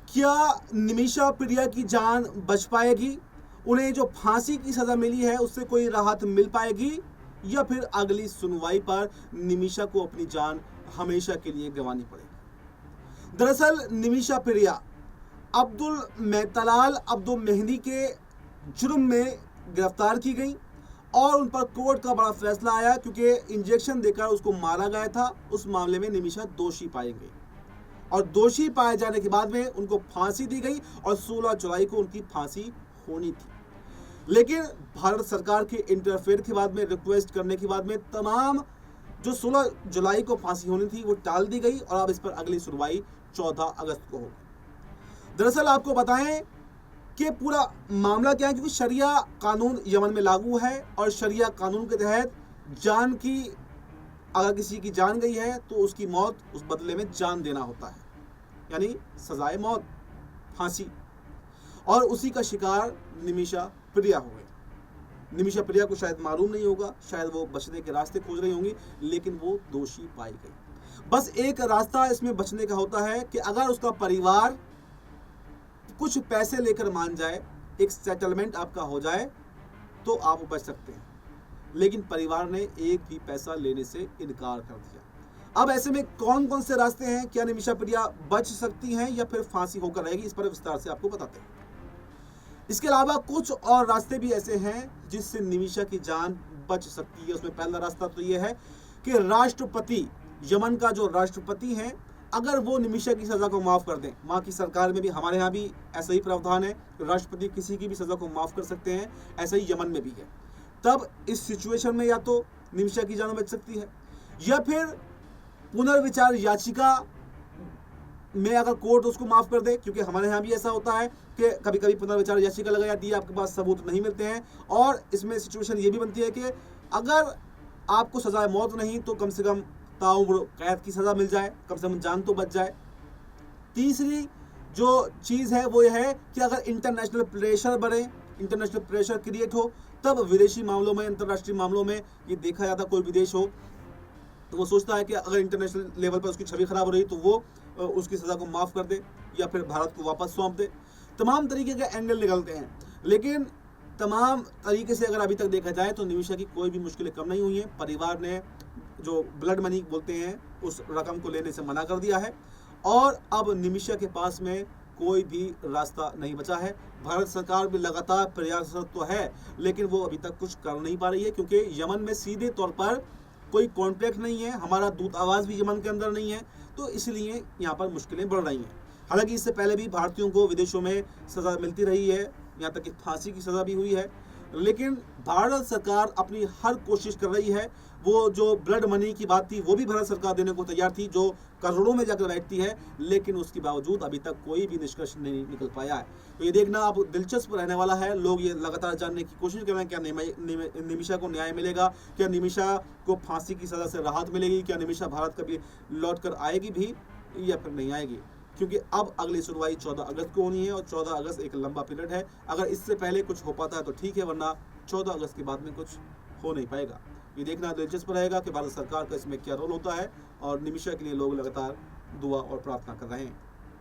क्या निमिषा प्रिया की जान बच पाएगी? उन्हें जो फांसी की सजा मिली है उससे कोई राहत मिल पाएगी, या फिर अगली सुनवाई पर निमिषा को अपनी जान हमेशा के लिए गंवानी पड़ेगी? दरअसल निमिषा प्रिया तलाल अब्दुल मेहंदी के जुर्म में गिरफ्तार की गई और उन पर कोर्ट का बड़ा फैसला आया, क्योंकि इंजेक्शन देकर उसको मारा गया था। उस मामले में निमिषा दोषी पाई गई और दोषी पाए जाने के बाद में उनको फांसी दी गई और 16 जुलाई को उनकी फांसी होनी थी। लेकिन भारत सरकार के इंटरफेयर के बाद में, रिक्वेस्ट करने के बाद में, तमाम जो 16 जुलाई को फांसी होनी थी वो टाल दी गई और अब इस पर अगली सुनवाई 14 अगस्त को होगी। दरअसल आपको बताएं कि पूरा मामला क्या है, क्योंकि शरिया कानून यमन में लागू है और शरिया कानून के तहत अगर किसी की जान गई है तो उसकी मौत, उस बदले में जान देना होता है, यानी सजाए मौत, फांसी। और उसी का शिकार निमिषा प्रिया हो गई। निमिषा प्रिया को शायद मालूम नहीं होगा, शायद वो बचने के रास्ते खोज रही होंगी, लेकिन वो दोषी पाई गई। बस एक रास्ता इसमें बचने का होता है कि अगर उसका परिवार कुछ पैसे लेकर मान जाए, एक सेटलमेंट आपका हो जाए, तो आप बच सकते हैं। लेकिन परिवार ने एक भी पैसा लेने से इनकार कर दिया। अब ऐसे में कौन कौन से रास्ते हैं? क्या निमिषा प्रिया बच सकती हैं या फिर फांसी होकर रहेगी? इस पर विस्तार से आपको बताते हैं। इसके अलावा कुछ और रास्ते भी ऐसे हैं जिससे निमिषा की जान बच सकती है। उसमें पहला रास्ता तो यह है कि राष्ट्रपति, यमन का जो राष्ट्रपति है, अगर वो निमिषा की सजा को माफ कर दें, वहाँ की सरकार में भी, हमारे यहाँ भी ऐसा ही प्रावधान है, राष्ट्रपति किसी की भी सजा को माफ कर सकते हैं, ऐसा ही यमन में भी है। तब इस सिचुएशन में या तो निमिषा की जान बच सकती है, या फिर पुनर्विचार याचिका में अगर कोर्ट उसको माफ कर दे, क्योंकि हमारे यहाँ भी ऐसा होता है कि कभी कभी पुनर्विचार याचिका लगाई जाती है, आपके पास सबूत नहीं मिलते हैं, और इसमें सिचुएशन ये भी बनती है कि अगर आपको सजाए मौत नहीं तो कम से कम ताउम्र कैद की सजा मिल जाए, कम से कम जान तो बच जाए। तीसरी जो चीज़ है वो यह है कि अगर इंटरनेशनल प्रेशर बढ़े, इंटरनेशनल प्रेशर क्रिएट हो, तब विदेशी मामलों में, अंतर्राष्ट्रीय मामलों में ये देखा जाता, कोई विदेश हो तो वो सोचता है कि अगर इंटरनेशनल लेवल पर उसकी छवि खराब हो रही तो वो उसकी सज़ा को माफ़ कर दे या फिर भारत को वापस सौंप दे। तमाम तरीके के एंगल निकलते हैं, लेकिन तमाम तरीके से अगर अभी तक देखा जाए तो निमिषा की कोई भी मुश्किलें कम नहीं हुई हैं। परिवार ने जो ब्लड मनी बोलते हैं उस रकम को लेने से मना कर दिया है और अब निमिषा के पास में कोई भी रास्ता नहीं बचा है। भारत सरकार भी लगातार प्रयासरत तो है, लेकिन वो अभी तक कुछ कर नहीं पा रही है, क्योंकि यमन में सीधे तौर पर कोई कॉन्ट्रैक्ट नहीं है, हमारा दूतावास भी यमन के अंदर नहीं है, तो इसलिए यहाँ पर मुश्किलें बढ़ रही हैं। हालांकि इससे पहले भी भारतीयों को विदेशों में सज़ा मिलती रही है, यहाँ तक कि फांसी की सज़ा भी हुई है, लेकिन भारत सरकार अपनी हर कोशिश कर रही है। वो जो ब्लड मनी की बात थी वो भी भारत सरकार देने को तैयार थी, जो करोड़ों में जाकर बैठती है, लेकिन उसके बावजूद अभी तक कोई भी निष्कर्ष नहीं निकल पाया है। तो ये देखना अब दिलचस्प रहने वाला है। लोग ये लगातार जानने की कोशिश कर रहे हैं, क्या निमिषा को न्याय मिलेगा, क्या निमिषा को फांसी की सज़ा से राहत मिलेगी, क्या निमिषा भारत कभी लौट कर आएगी भी या फिर नहीं आएगी, क्योंकि अब अगली सुनवाई 14 अगस्त को होनी है और 14 अगस्त एक लंबा पीरियड है। अगर इससे पहले कुछ हो पाता है तो ठीक है, वरना 14 अगस्त के बाद में कुछ हो नहीं पाएगा। ये देखना दिलचस्प रहेगा कि भारत सरकार का इसमें क्या रोल होता है, और निमिषा के लिए लोग लगातार दुआ और प्रार्थना कर रहे हैं।